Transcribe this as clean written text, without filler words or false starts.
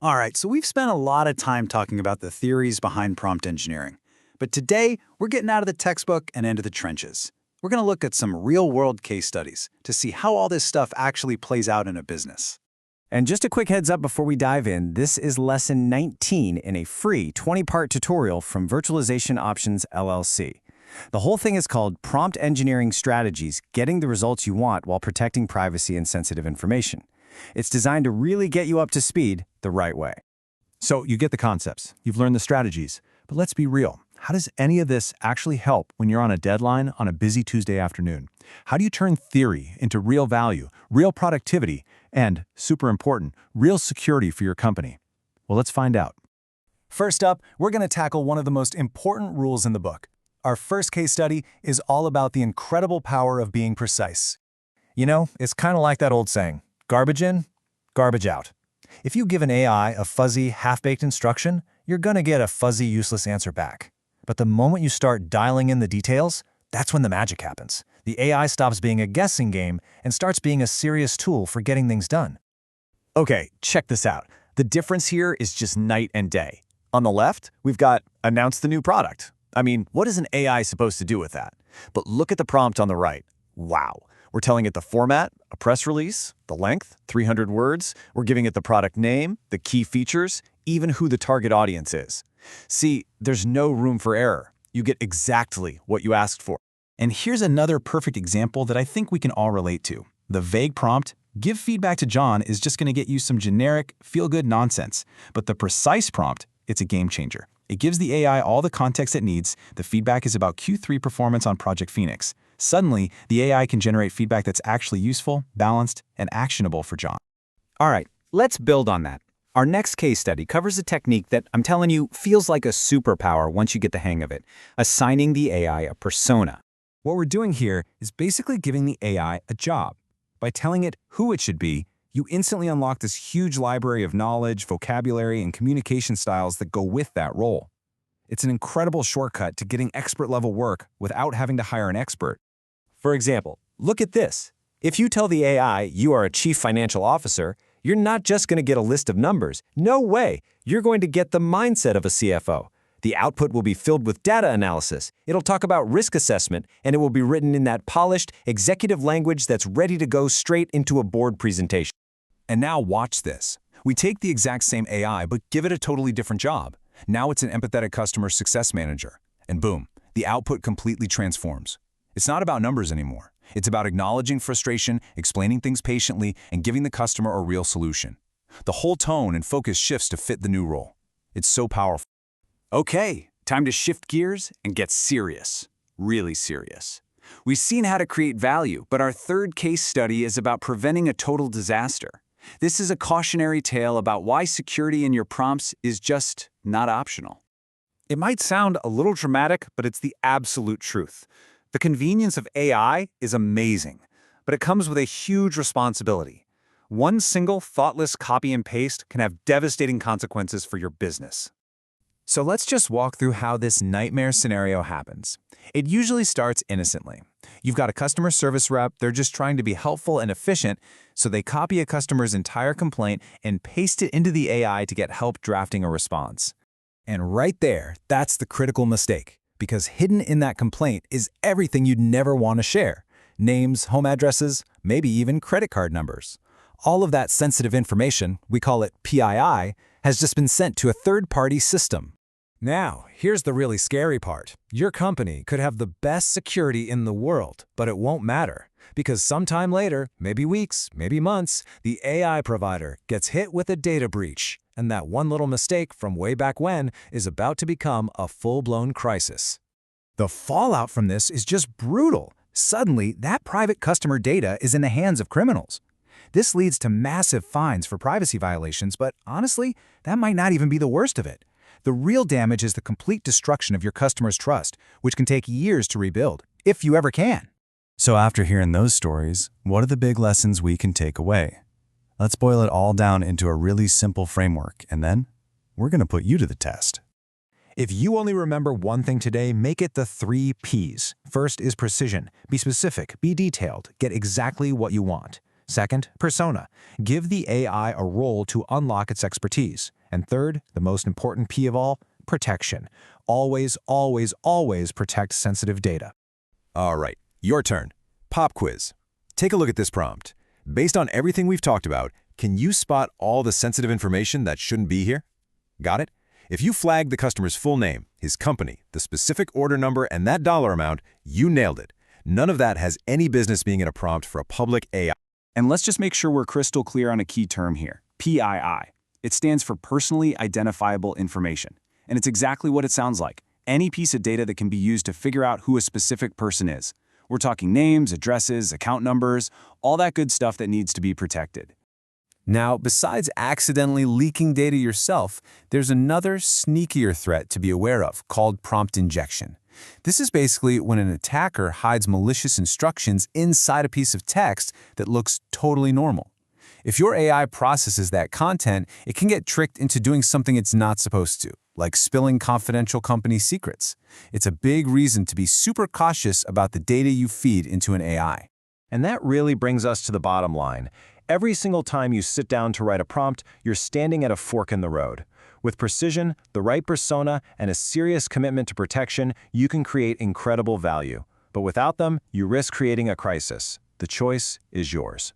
All right, so we've spent a lot of time talking about the theories behind prompt engineering. But today, we're getting out of the textbook and into the trenches. We're going to look at some real-world case studies to see how all this stuff actually plays out in a business. And just a quick heads up before we dive in, this is lesson 19 in a free 20-part tutorial from Virtualization Options LLC. The whole thing is called Prompt Engineering Strategies, Getting the Results You Want While Protecting Privacy and Sensitive Information. It's designed to really get you up to speed the right way. So you get the concepts, you've learned the strategies, but let's be real. How does any of this actually help when you're on a deadline on a busy Tuesday afternoon? How do you turn theory into real value, real productivity, and, super important, real security for your company? Well, let's find out. First up, we're going to tackle one of the most important rules in the book. Our first case study is all about the incredible power of being precise. You know, it's kind of like that old saying, garbage in, garbage out. If you give an AI a fuzzy, half-baked instruction, you're going to get a fuzzy, useless answer back. But the moment you start dialing in the details, that's when the magic happens. The AI stops being a guessing game and starts being a serious tool for getting things done. Okay, check this out. The difference here is just night and day. On the left, we've got announce the new product. I mean, what is an AI supposed to do with that? But look at the prompt on the right. Wow. We're telling it the format, a press release, the length, 300 words. We're giving it the product name, the key features, even who the target audience is. See, there's no room for error. You get exactly what you asked for. And here's another perfect example that I think we can all relate to. The vague prompt, give feedback to John, is just going to get you some generic, feel-good nonsense. But the precise prompt, it's a game changer. It gives the AI all the context it needs. The feedback is about Q3 performance on Project Phoenix. Suddenly, the AI can generate feedback that's actually useful, balanced, and actionable for John. All right, let's build on that. Our next case study covers a technique that, I'm telling you, feels like a superpower once you get the hang of it, assigning the AI a persona. What we're doing here is basically giving the AI a job. By telling it who it should be, you instantly unlock this huge library of knowledge, vocabulary, and communication styles that go with that role. It's an incredible shortcut to getting expert-level work without having to hire an expert. For example, look at this. If you tell the AI you are a chief financial officer, you're not just going to get a list of numbers. No way. You're going to get the mindset of a CFO. The output will be filled with data analysis. It'll talk about risk assessment, and it will be written in that polished, executive language that's ready to go straight into a board presentation. And now watch this. We take the exact same AI, but give it a totally different job. Now it's an empathetic customer success manager. And boom, the output completely transforms. It's not about numbers anymore. It's about acknowledging frustration, explaining things patiently, and giving the customer a real solution. The whole tone and focus shifts to fit the new role. It's so powerful. Okay, time to shift gears and get serious. Really serious. We've seen how to create value, but our third case study is about preventing a total disaster. This is a cautionary tale about why security in your prompts is just not optional. It might sound a little dramatic, but it's the absolute truth. The convenience of AI is amazing, but it comes with a huge responsibility. One single thoughtless copy and paste can have devastating consequences for your business. So let's just walk through how this nightmare scenario happens. It usually starts innocently. You've got a customer service rep, they're just trying to be helpful and efficient, so they copy a customer's entire complaint and paste it into the AI to get help drafting a response. And right there, that's the critical mistake, because hidden in that complaint is everything you'd never want to share. Names, home addresses, maybe even credit card numbers. All of that sensitive information, we call it PII, has just been sent to a third-party system. Now, here's the really scary part. Your company could have the best security in the world, but it won't matter. Because sometime later, maybe weeks, maybe months, the AI provider gets hit with a data breach, and that one little mistake from way back when is about to become a full-blown crisis. The fallout from this is just brutal. Suddenly, that private customer data is in the hands of criminals. This leads to massive fines for privacy violations, but honestly, that might not even be the worst of it. The real damage is the complete destruction of your customer's trust, which can take years to rebuild, if you ever can. So after hearing those stories, what are the big lessons we can take away? Let's boil it all down into a really simple framework, and then we're going to put you to the test. If you only remember one thing today, make it the 3 Ps. First is precision. Be specific, be detailed, get exactly what you want. Second, persona. Give the AI a role to unlock its expertise. And third, the most important P of all, protection. Always, always, always protect sensitive data. All right, your turn. Pop quiz. Take a look at this prompt. Based on everything we've talked about, can you spot all the sensitive information that shouldn't be here? Got it? If you flag the customer's full name, his company, the specific order number, and that dollar amount, you nailed it. None of that has any business being in a prompt for a public AI. And let's just make sure we're crystal clear on a key term here, PII. It stands for Personally Identifiable Information. And it's exactly what it sounds like. Any piece of data that can be used to figure out who a specific person is. We're talking names, addresses, account numbers, all that good stuff that needs to be protected. Now, besides accidentally leaking data yourself, there's another sneakier threat to be aware of called prompt injection. This is basically when an attacker hides malicious instructions inside a piece of text that looks totally normal. If your AI processes that content, it can get tricked into doing something it's not supposed to, like spilling confidential company secrets. It's a big reason to be super cautious about the data you feed into an AI. And that really brings us to the bottom line. Every single time you sit down to write a prompt, you're standing at a fork in the road. With precision, the right persona, and a serious commitment to protection, you can create incredible value. But without them, you risk creating a crisis. The choice is yours.